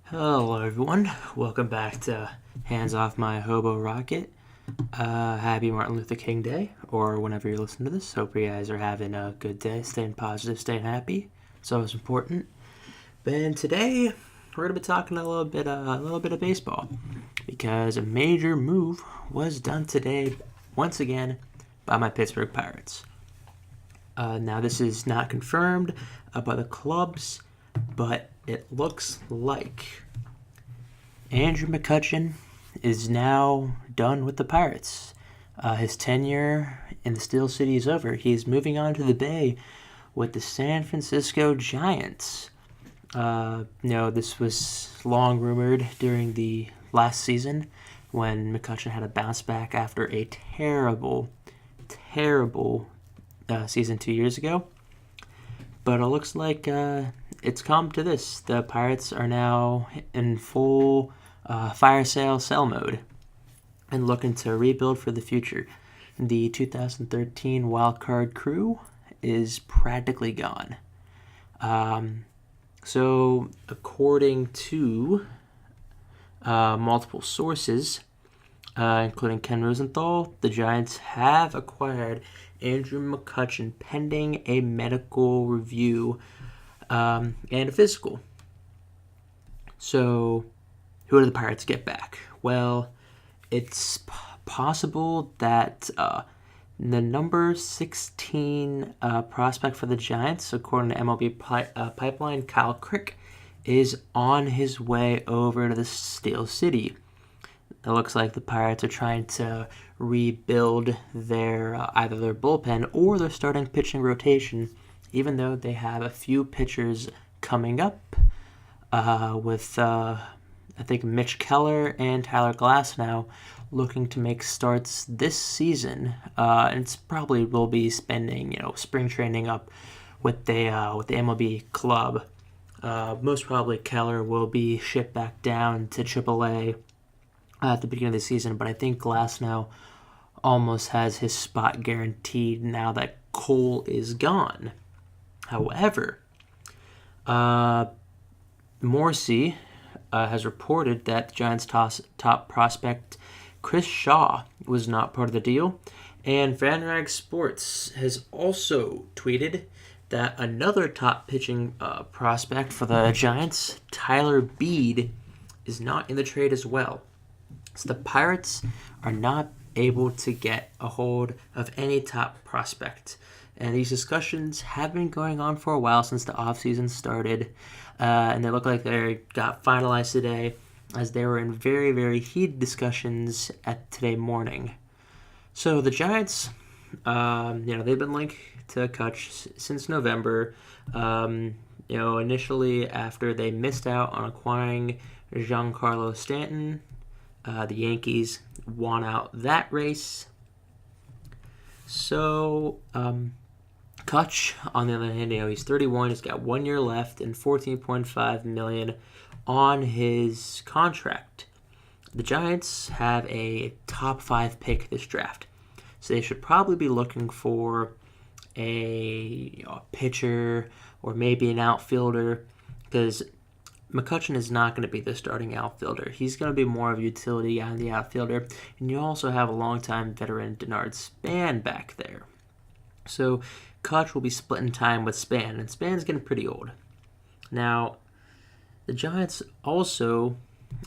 Hello everyone, welcome back to Hands Off My Hobo Rocket. Happy Martin Luther King Day, or whenever you're listening to this. Hope you guys are having a good day, staying positive, staying happy. It's always important. And today we're gonna be talking a little bit of baseball, because a major move was done today, once again, by my Pittsburgh Pirates. Now this is not confirmed by the clubs, but it looks like Andrew McCutchen is now done with the Pirates. His tenure in the Steel City is over. He's moving on to the Bay with the San Francisco Giants. This was long rumored during the last season when McCutchen had a bounce back after a terrible season 2 years ago. But it looks like it's come to this. The Pirates are now in full fire sale sell mode and looking to rebuild for the future. The 2013 wildcard crew is practically gone. So according to multiple sources, including Ken Rosenthal, the Giants have acquired Andrew McCutchen pending a medical review and a physical. So, who do the Pirates get back? Well, it's possible that the number 16 prospect for the Giants, according to MLB Pipeline, Kyle Crick, is on his way over to the Steel City. It looks like the Pirates are trying to rebuild their either their bullpen or their starting pitching rotation, even though they have a few pitchers coming up with I think Mitch Keller and Tyler Glasnow looking to make starts this season, and it's probably will be spending spring training up with the MLB club. Most probably Keller will be shipped back down to AAA at the beginning of the season, but I think Glasnow almost has his spot guaranteed now that Cole is gone. However, Morrissey has reported that the Giants' top prospect Chris Shaw was not part of the deal, and FanRag Sports has also tweeted that another top pitching prospect for the Giants, Tyler Beede, is not in the trade as well. So the Pirates are not able to get a hold of any top prospect. And these discussions have been going on for a while since the offseason started. And they look like they got finalized today as they were in very, very heated discussions at today morning. So the Giants, they've been linked to Cutch since November. Initially after they missed out on acquiring Giancarlo Stanton, the Yankees won out that race. So, Cutch, on the other hand, he's 31. He's got 1 year left and $14.5 million on his contract. The Giants have a top 5 pick this draft, so they should probably be looking for a pitcher or maybe an outfielder, because McCutchen is not going to be the starting outfielder. He's going to be more of a utility guy in the outfielder. And you also have a longtime veteran Denard Span back there. So Cutch will be splitting time with Span, and Span's getting pretty old. Now, the Giants also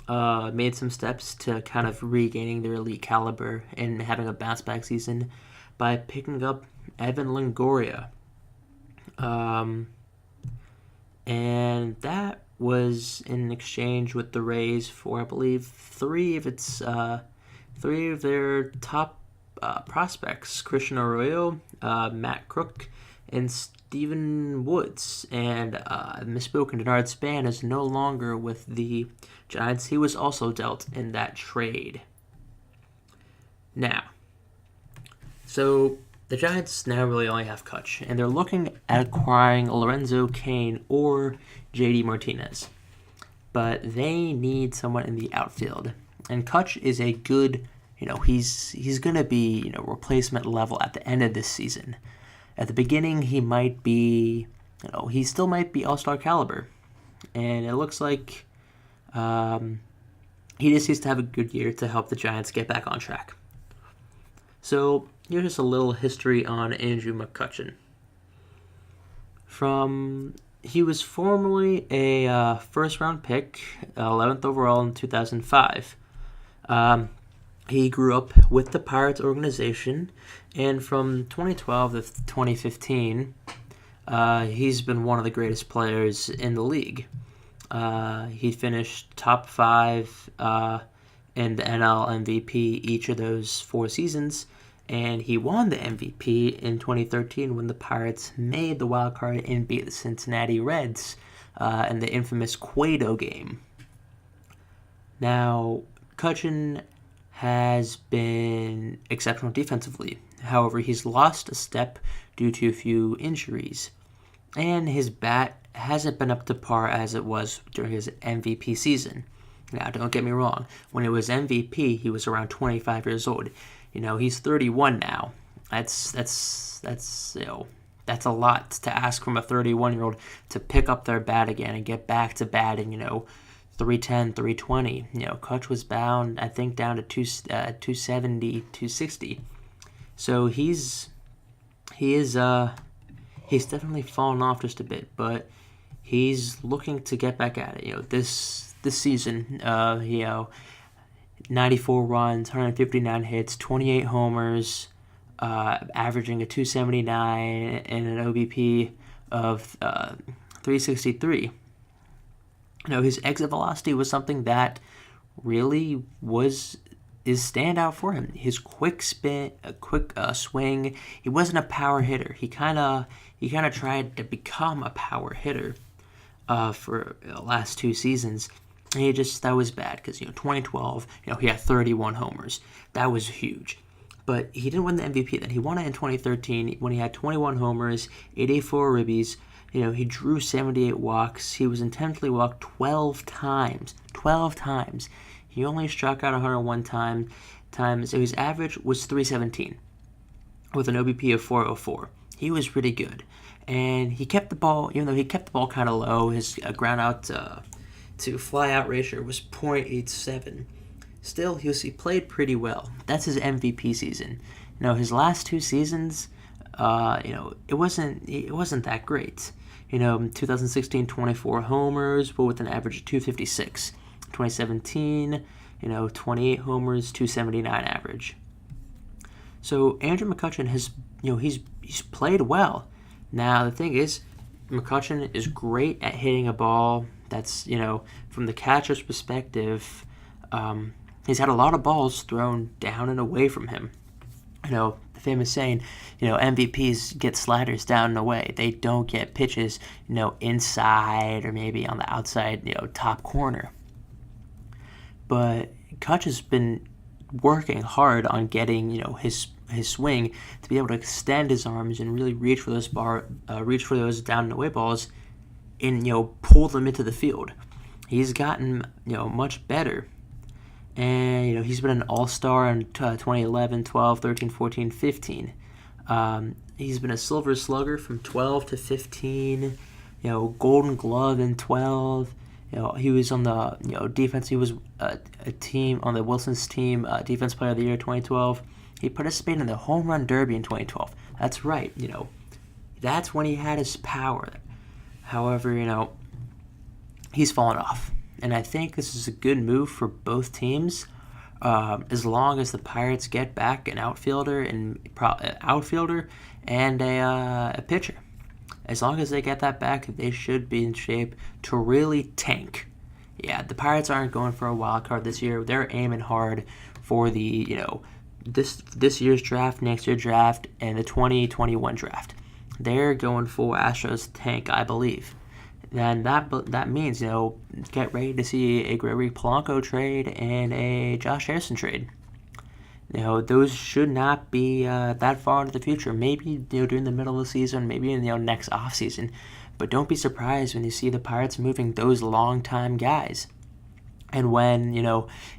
made some steps to kind of regaining their elite caliber and having a bounce-back season by picking up Evan Longoria. And that was in exchange with the Rays for, I believe, three of their top prospects: Christian Arroyo, Matt Crook, and Steven Woods. And misspoken, Denard Span is no longer with the Giants. He was also dealt in that trade. Now, so the Giants now really only have Cutch, and they're looking at acquiring Lorenzo Cain or JD Martinez. But they need someone in the outfield. And Cutch is a good, he's going to be, replacement level at the end of this season. At the beginning, he might be, he still might be all-star caliber. And it looks like He just needs to have a good year to help the Giants get back on track. So here's just a little history on Andrew McCutchen. He was formerly a first-round pick, 11th overall in 2005. He grew up with the Pirates organization, and from 2012 to 2015, he's been one of the greatest players in the league. He finished top 5 in the NL MVP each of those 4 seasons, and he won the MVP in 2013 when the Pirates made the wild card and beat the Cincinnati Reds in the infamous Cueto game. Now, Cutch has been exceptional defensively. However, he's lost a step due to a few injuries, and his bat hasn't been up to par as it was during his MVP season. Now, don't get me wrong. When he was MVP, he was around 25 years old. He's 31 now. That's a lot to ask from a 31-year-old to pick up their bat again and get back to batting, 310, 320. Cutch was bound, I think, down to 270, 260. So he's definitely fallen off just a bit, but he's looking to get back at it. This season, 94 runs, 159 hits, 28 homers, averaging a 279 and an OBP of 363. His exit velocity was something that really is standout for him. His quick spin, swing. He wasn't a power hitter. He kind of tried to become a power hitter for the last 2 seasons. And that was bad because 2012, he had 31 homers. That was huge. But he didn't win the MVP then. He won it in 2013 when he had 21 homers, 84 ribbies. He drew 78 walks. He was intentionally walked 12 times. 12 times. He only struck out 101 times. So his average was 317 with an OBP of 404. He was pretty good. And he kept the ball, even though he kept the ball kind of low, his ground out to fly out ratio was 0.87. Still, he played pretty well. That's his MVP season. His last 2 seasons, it wasn't that great. 2016, 24 homers, but with an average of 256. 2017, 28 homers, 279 average. So Andrew McCutchen has, he's played well. Now the thing is, McCutchen is great at hitting a ball that's, from the catcher's perspective, he's had a lot of balls thrown down and away from him. The famous saying, MVPs get sliders down and away. They don't get pitches, inside or maybe on the outside, top corner. But Cutch has been working hard on getting, his swing to be able to extend his arms and really reach for those down and away balls and, pull them into the field. He's gotten, much better. And, he's been an all-star in 2011, 12, 13, 14, 15. He's been a Silver Slugger from 12 to 15, Golden Glove in 12. He was on the, defense. He was a team on the Wilson's team, Defense Player of the Year 2012. He participated in the Home Run Derby in 2012. That's right, that's when he had his power. However, he's fallen off. And I think this is a good move for both teams, as long as the Pirates get back an outfielder and a pitcher. As long as they get that back, they should be in shape to really tank. Yeah, the Pirates aren't going for a wild card this year. They're aiming hard for the this year's draft, next year's draft, and the 2021 draft. They're going full Astros tank, I believe. And that means, get ready to see a Gregory Polanco trade and a Josh Harrison trade. Those should not be that far into the future. Maybe, during the middle of the season, maybe in, next offseason. But don't be surprised when you see the Pirates moving those long-time guys. And when,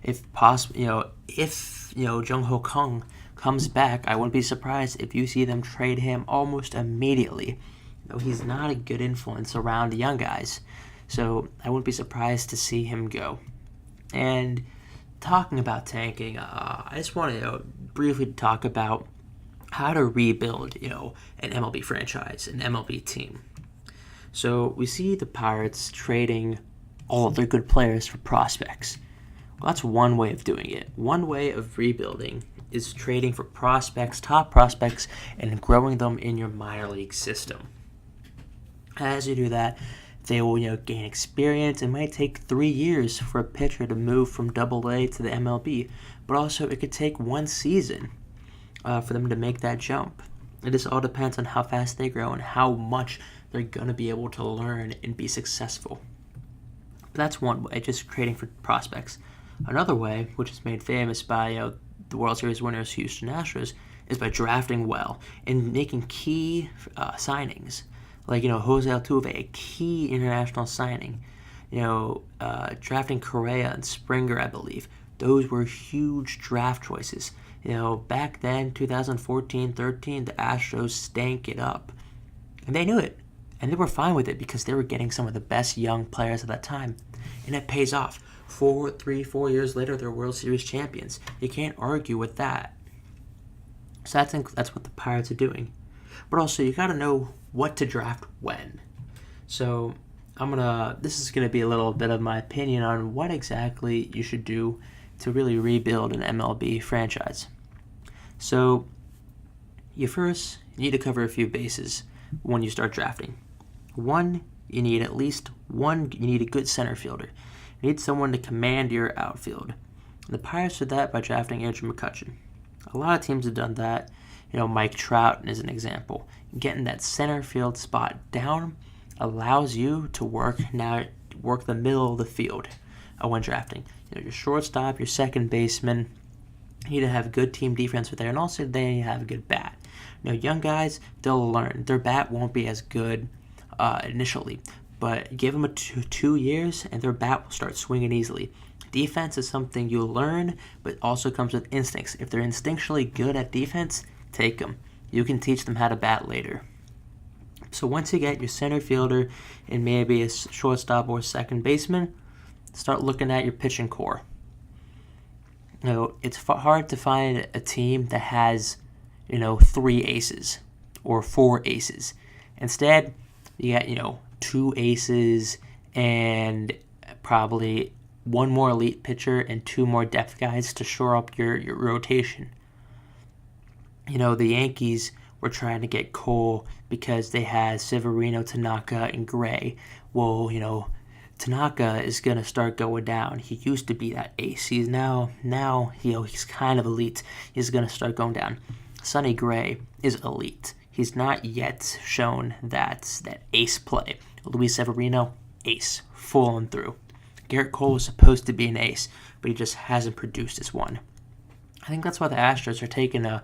if possible, if Jung Ho Kang comes back, I wouldn't be surprised if you see them trade him almost immediately. He's not a good influence around the young guys. So I wouldn't be surprised to see him go. And talking about tanking, I just want to briefly talk about how to rebuild, an MLB franchise, an MLB team. So we see the Pirates trading all of their good players for prospects. Well, that's one way of doing it. One way of rebuilding is trading for prospects, top prospects, and growing them in your minor league system. As you do that, they will gain experience. It might take 3 years for a pitcher to move from AA to the MLB, but also it could take 1 season for them to make that jump. It just all depends on how fast they grow and how much they're going to be able to learn and be successful. But that's one way, just trading for prospects. Another way, which is made famous by the World Series winners Houston Astros, is by drafting well and making key signings. Like, Jose Altuve, a key international signing. Drafting Correa and Springer, I believe. Those were huge draft choices. Back then, 2014-13, the Astros stank it up. And they knew it. And they were fine with it because they were getting some of the best young players at that time. And it pays off. 4 years later, they're World Series champions. You can't argue with that. So that's what the Pirates are doing. But also, you got to know what to draft when. So this is gonna be a little bit of my opinion on what exactly you should do to really rebuild an MLB franchise. So you first need to cover a few bases when you start drafting. One, you need at least one. You need a good center fielder. You need someone to command your outfield. The Pirates did that by drafting Andrew McCutchen. A lot of teams have done that. Mike Trout is an example. Getting that center field spot down allows you to work the middle of the field when drafting. Your shortstop, your second baseman, you need to have good team defense with there, and also they have a good bat. Young guys, they'll learn. Their bat won't be as good initially, but give them 2 years, and their bat will start swinging easily. Defense is something you learn, but also comes with instincts. If they're instinctually good at defense, take them. You can teach them how to bat later. So once you get your center fielder and maybe a shortstop or second baseman, start looking at your pitching core. It's hard to find a team that has, 3 aces or 4 aces. Instead, you got, 2 aces and probably 1 more elite pitcher and 2 more depth guys to shore up your rotation. The Yankees were trying to get Cole because they had Severino, Tanaka, and Gray. Well, Tanaka is going to start going down. He used to be that ace. He's now he's kind of elite. He's going to start going down. Sonny Gray is elite. He's not yet shown that ace play. Luis Severino, ace, full on through. Garrett Cole is supposed to be an ace, but he just hasn't produced as one. I think that's why the Astros are taking a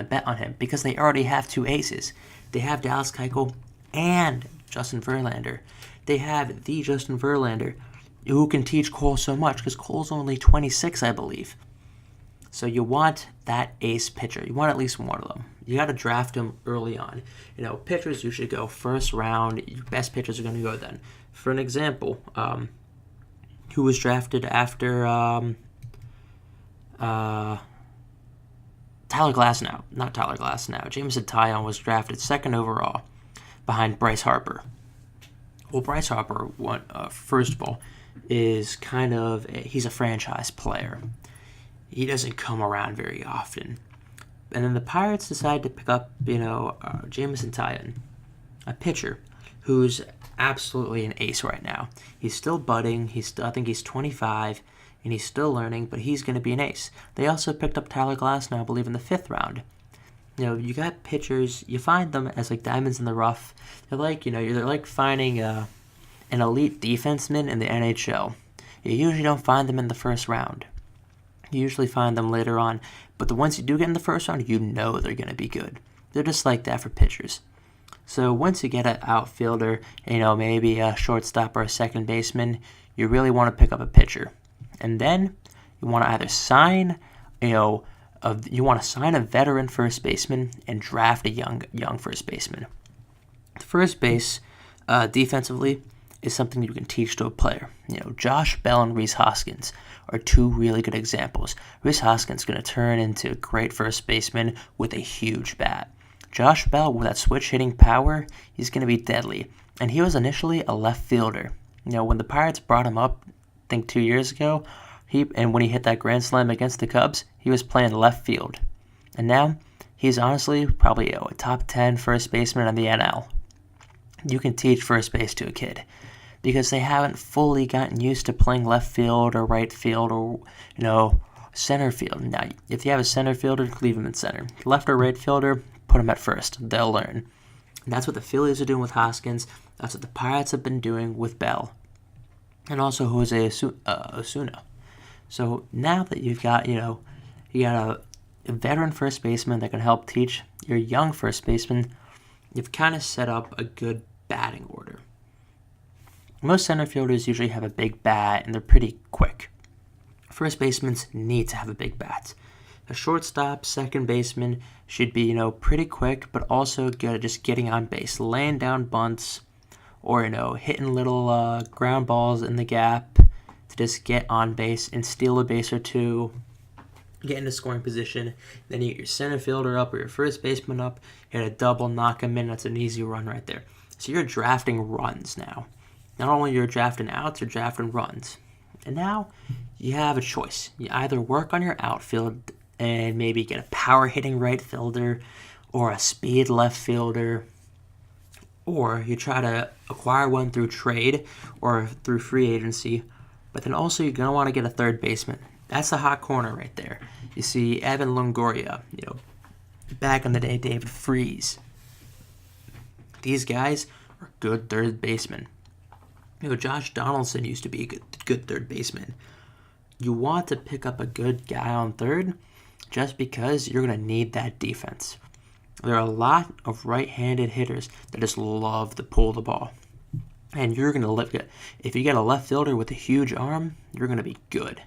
bet on him, because they already have 2 aces. They have Dallas Keuchel and Justin Verlander. They have the Justin Verlander, who can teach Cole so much, because Cole's only 26, I believe. So you want that ace pitcher. You want at least one of them. You got to draft them early on. Pitchers usually go first round. Your best pitchers are going to go then. For an example, who was drafted after Tyler Glasnow. Not Tyler Glasnow. Jameson Taillon was drafted 2nd overall behind Bryce Harper. Well, Bryce Harper, first of all, is he's a franchise player. He doesn't come around very often. And then the Pirates decide to pick up, Jameson Taillon, a pitcher who's absolutely an ace right now. He's still budding. I think he's 25, and he's still learning, but he's going to be an ace. They also picked up Tyler Glasnow, I believe, in the 5th round. You got pitchers, you find them as like diamonds in the rough. They're like finding an elite defenseman in the NHL. You usually don't find them in the first round. You usually find them later on, but the ones you do get in the first round, they're going to be good. They're just like that for pitchers. So once you get an outfielder, maybe a shortstop or a second baseman, you really want to pick up a pitcher. And then you want to either sign, you want to sign a veteran first baseman and draft a young first baseman. The first base, defensively, is something you can teach to a player. Josh Bell and Rhys Hoskins are two really good examples. Rhys Hoskins is going to turn into a great first baseman with a huge bat. Josh Bell, with that switch hitting power, he's going to be deadly. And he was initially a left fielder. When the Pirates brought him up, I think 2 years ago, when he hit that grand slam against the Cubs, he was playing left field. And now, he's honestly probably a top 10 first baseman in the NL. You can teach first base to a kid because they haven't fully gotten used to playing left field or right field or, center field. Now, if you have a center fielder, leave him in center. Left or right fielder, put him at first. They'll learn. And that's what the Phillies are doing with Hoskins. That's what the Pirates have been doing with Bell. And also Jose Osuna. So now that you've got, you got a veteran first baseman that can help teach your young first baseman, you've kind of set up a good batting order. Most center fielders usually have a big bat and they're pretty quick. First basemen need to have a big bat. A shortstop, second baseman should be, pretty quick, but also good at just getting on base, laying down bunts, or, hitting little ground balls in the gap to just get on base and steal a base or two, get into scoring position. Then you get your center fielder up or your first baseman up, hit a double, knock him in. That's an easy run right there. So you're drafting runs now. Not only you're drafting outs, you're drafting runs. And now you have a choice. You either work on your outfield and maybe get a power-hitting right fielder or a speed left fielder, or you try to acquire one through trade or through free agency, but then also you're going to want to get a third baseman. That's the hot corner right there. You see Evan Longoria, back in the day, David Freese. These guys are good third basemen. Josh Donaldson used to be a good third baseman. You want to pick up a good guy on third just because you're going to need that defense. There are a lot of right-handed hitters that just love to pull the ball. And you're going to live good. If you get a left fielder with a huge arm, you're going to be good.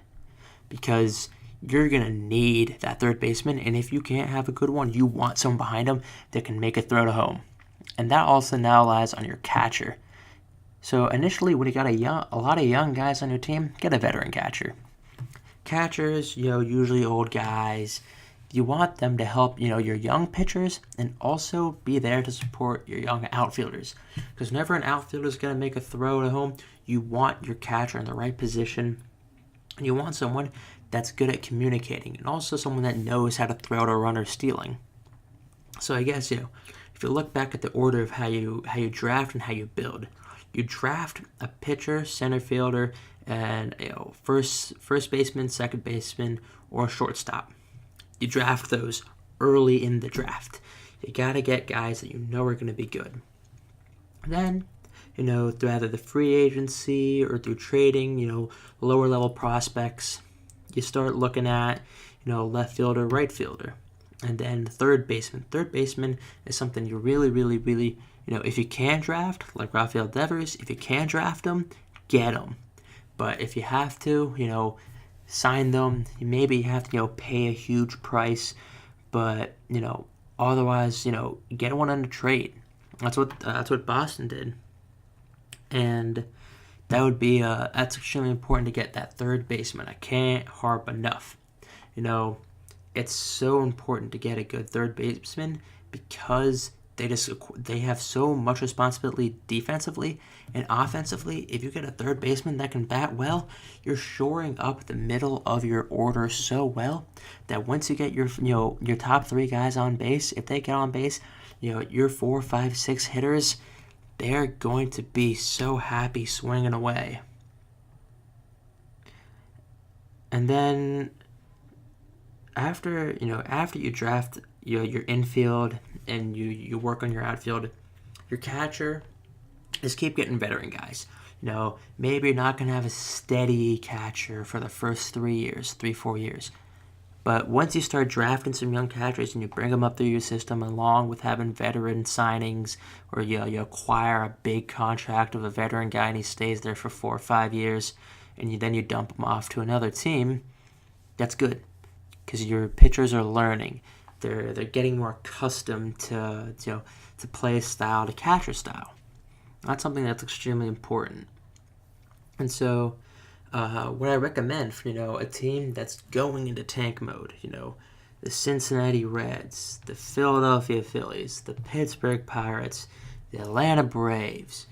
Because you're going to need that third baseman. And if you can't have a good one, you want someone behind him that can make a throw to home. And that also now lies on your catcher. So initially, when you got a lot of young guys on your team, get a veteran catcher. Catchers, usually old guys. You want them to help, your young pitchers and also be there to support your young outfielders. Because whenever an outfielder is going to make a throw to home, you want your catcher in the right position. And you want someone that's good at communicating and also someone that knows how to throw to runner stealing. So I guess, if you look back at the order of how you draft and how you build, you draft a pitcher, center fielder, and first baseman, second baseman, or shortstop. You draft those early in the draft. You got to get guys that you know are going to be good. Then, through either the free agency or through trading, lower level prospects, you start looking at, left fielder, right fielder. And then the third baseman. Third baseman is something you really, really, really, if you can draft, like Rafael Devers, if you can draft them, get them. But if you have to, sign them, you have to, pay a huge price. But, otherwise, get one on a trade. That's what Boston did. And that would be, that's extremely important to get that third baseman. I can't harp enough. It's so important to get a good third baseman because they have so much responsibility defensively and offensively. If you get a third baseman that can bat well, you're shoring up the middle of your order so well that once you get your top three guys on base, if they get on base, your 4, 5, 6 hitters, they're going to be so happy swinging away. And then after you draft your infield and you work on your outfield, your catcher, just keep getting veteran guys. Maybe you're not going to have a steady catcher for the first 4 years. But once you start drafting some young catchers and you bring them up through your system along with having veteran signings, or you acquire a big contract of a veteran guy and he stays there for 4 or 5 years, and then you dump him off to another team, that's good. Because your pitchers are learning. They're getting more accustomed to play style, to catcher style. That's something that's extremely important. And so, what I recommend for a team that's going into tank mode, the Cincinnati Reds, the Philadelphia Phillies, the Pittsburgh Pirates, the Atlanta Braves,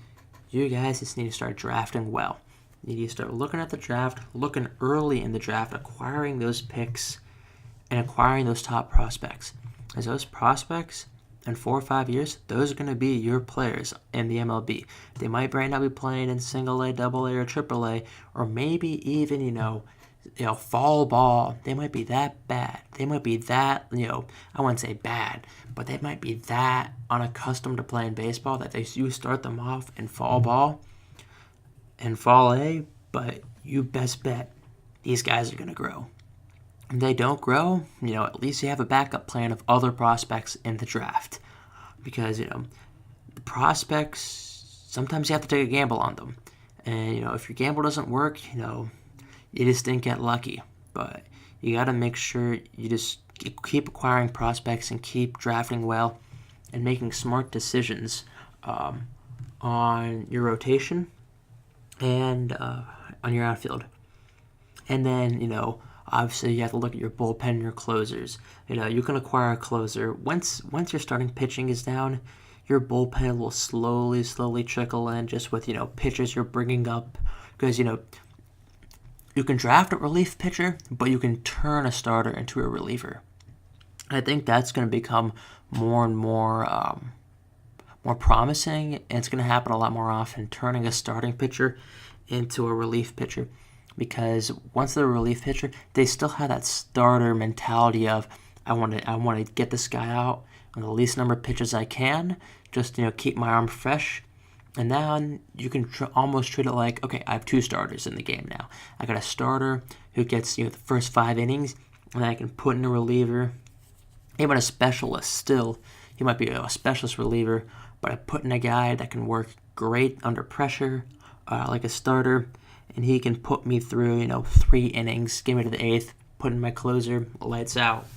you guys just need to start drafting well. You need to start looking at the draft, looking early in the draft, acquiring those picks, and acquiring those top prospects. As those prospects, in 4 or 5 years, those are going to be your players in the MLB. They might not be playing in single A, double A, or triple A, or maybe even, fall ball. They might be that bad. They might be that, I wouldn't say bad, but they might be that unaccustomed to playing baseball that you start them off in fall ball and fall A, but you best bet these guys are going to grow. If they don't grow, at least you have a backup plan of other prospects in the draft. Because, the prospects, sometimes you have to take a gamble on them. And, if your gamble doesn't work, you just didn't get lucky. But you got to make sure you just keep acquiring prospects and keep drafting well and making smart decisions on your rotation and on your outfield. And then, obviously you have to look at your bullpen and your closers. You can acquire a closer. Once your starting pitching is down, your bullpen will slowly trickle in just with, pitchers you're bringing up. Because, you can draft a relief pitcher, but you can turn a starter into a reliever. I think that's going to become more and more promising, and it's going to happen a lot more often, turning a starting pitcher into a relief pitcher. Because once they're a relief pitcher, they still have that starter mentality of I want to get this guy out on the least number of pitches I can, just keep my arm fresh. And then you can almost treat it like, okay, I have 2 starters in the game now. I got a starter who gets the first 5 innings, and I can put in a reliever, even a specialist. Still, he might be a specialist reliever, but I put in a guy that can work great under pressure, like a starter. And he can put me through, 3 innings, get me to the 8th, put in my closer, lights out.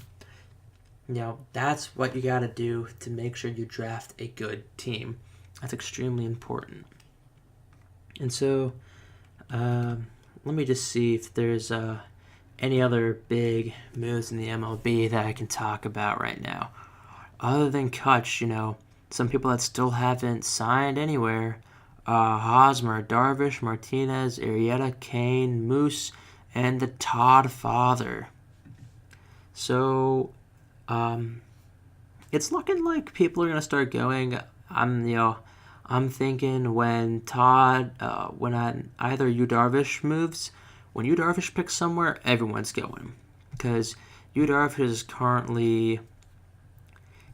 That's what you got to do to make sure you draft a good team. That's extremely important. And so, let me just see if there's any other big moves in the MLB that I can talk about right now. Other than Cutch, some people that still haven't signed anywhere. Hosmer, Darvish, Martinez, Arrieta, Kane, Moose, and the Todd father. So, it's looking like people are gonna start going. I'm thinking when Todd, either Yu Darvish moves, when Yu Darvish picks somewhere, everyone's going, because Yu Darvish is currently,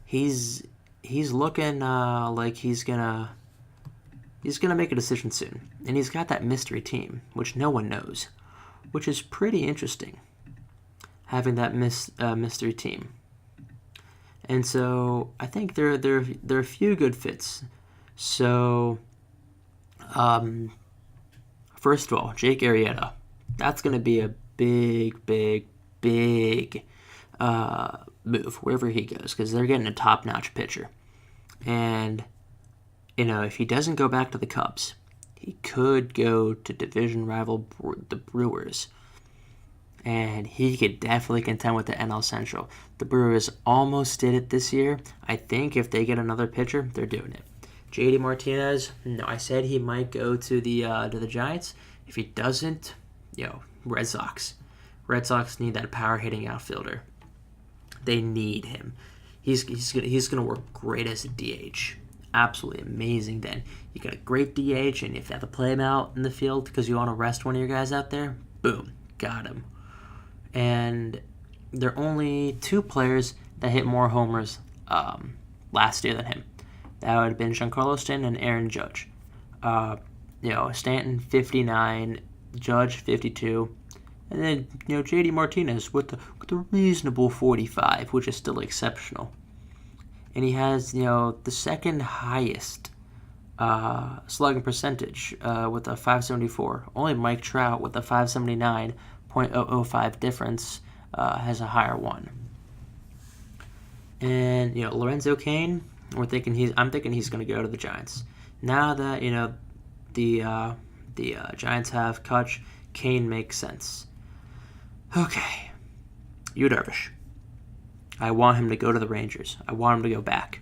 he's looking like he's gonna make a decision soon. And he's got that mystery team, which no one knows, which is pretty interesting, having that mystery team. And so I think there are a few good fits. So, first of all, Jake Arrieta. That's going to be a big move wherever he goes, because they're getting a top-notch pitcher. And if he doesn't go back to the Cubs, he could go to division rival the Brewers. And he could definitely contend with the NL Central. The Brewers almost did it this year. I think if they get another pitcher, they're doing it. JD Martinez, no, I said he might go to the Giants. If he doesn't, Red Sox. Red Sox need that power-hitting outfielder. They need him. He's gonna work great as a DH. Absolutely amazing. Then you got a great DH, and if you have to play him out in the field because you want to rest one of your guys out there, boom, got him. And there are only 2 players that hit more homers last year than him. That would have been Giancarlo Stanton and Aaron Judge. Stanton 59, Judge 52, and then JD Martinez with the reasonable 45, which is still exceptional. And he has the second highest slugging percentage with a 574. Only Mike Trout with a 579.005 difference has a higher one. And Lorenzo Cain, I'm thinking he's going to go to the Giants. Now that the Giants have Cutch, Kane makes sense. Okay, Yu Darvish. I want him to go to the Rangers. I want him to go back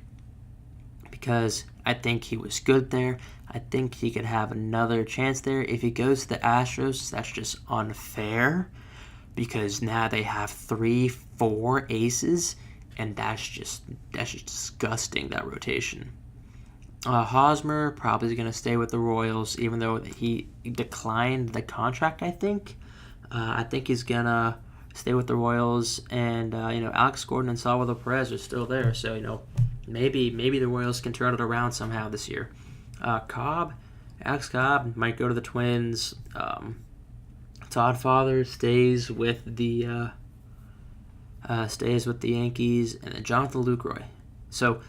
because I think he was good there. I think he could have another chance there. If he goes to the Astros, that's just unfair because now they have 3-4 aces, and that's just disgusting, that rotation. Hosmer probably is going to stay with the Royals, even though he declined the contract, I think. I think he's going to stay with the Royals, and Alex Gordon and Salvador Perez are still there, so maybe the Royals can turn it around somehow this year. Alex Cobb might go to the Twins. Todd Father stays with the Yankees, and then Jonathan Lucroy. So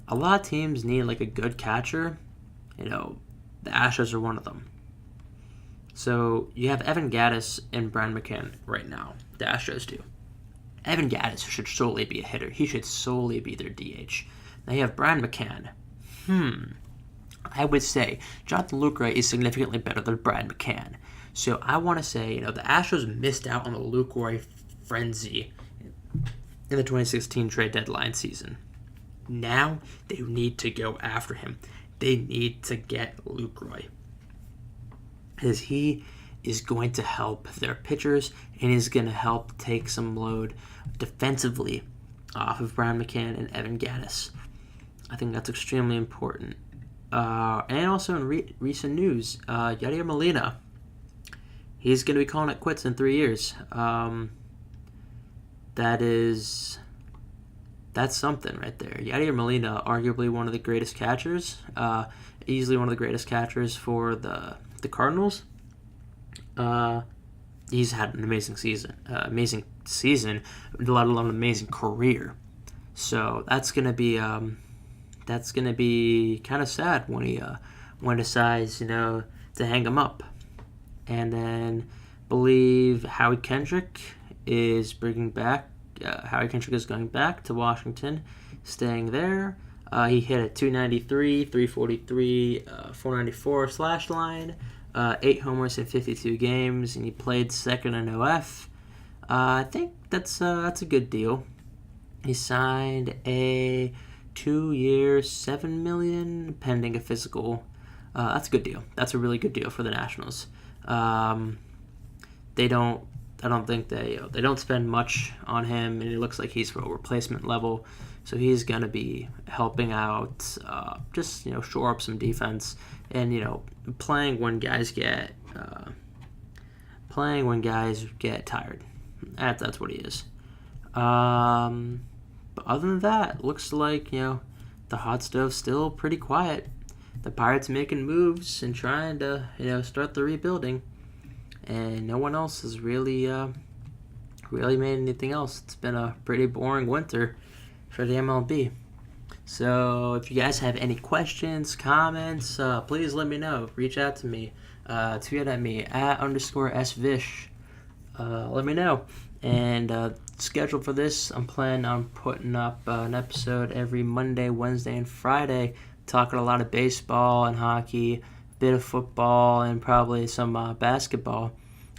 a lot of teams need like a good catcher. The Astros are one of them. So you have Evan Gattis and Brian McCann right now. The Astros do. Evan Gattis should solely be a hitter. He should solely be their DH. Now you have Brian McCann. I would say Jonathan Lucroy is significantly better than Brian McCann. So I want to say, the Astros missed out on the Lucroy frenzy in the 2016 trade deadline season. Now they need to go after him. They need to get Lucroy, because he is going to help their pitchers and is going to help take some load defensively off of Brian McCann and Evan Gattis. I think that's extremely important. And also in recent news, Yadier Molina, he's going to be calling it quits in 3 years. That's something right there. Yadier Molina, arguably one of the greatest catchers, easily one of the greatest catchers for the Cardinals. He's had an amazing season, let alone an amazing career. So that's gonna be kind of sad when he decides to hang him up. And then believe Howie Kendrick is going back to Washington, staying there. He hit a 293, 343, 494 slash line, 8 homers in 52 games, and he played second in OF. I think that's a good deal. He signed a 2-year, $7 million pending a physical. That's a good deal. That's a really good deal for the Nationals. I don't think they don't spend much on him, and it looks like he's for replacement level. So he's gonna be helping out, just shore up some defense, and playing when guys get tired. That's what he is. But other than that, looks like the hot stove's still pretty quiet. The Pirates making moves and trying to start the rebuilding, and no one else has really made anything else. It's been a pretty boring winter for the MLB. So if you guys have any questions, comments, please let me know. Reach out to me. Tweet at me @_svish. Let me know. And schedule for this, I'm planning on putting up an episode every Monday, Wednesday, and Friday, talking a lot of baseball and hockey, a bit of football, and probably some basketball.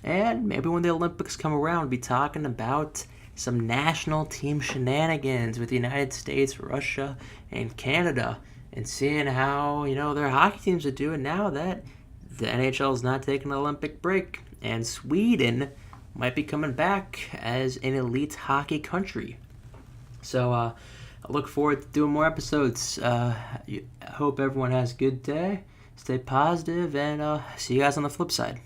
And maybe when the Olympics come around, we'll be talking about some national team shenanigans with the United States, Russia, and Canada, and seeing how their hockey teams are doing now that the NHL is not taking an Olympic break, and Sweden might be coming back as an elite hockey country. So I look forward to doing more episodes. I hope everyone has a good day. Stay positive, and see you guys on the flip side.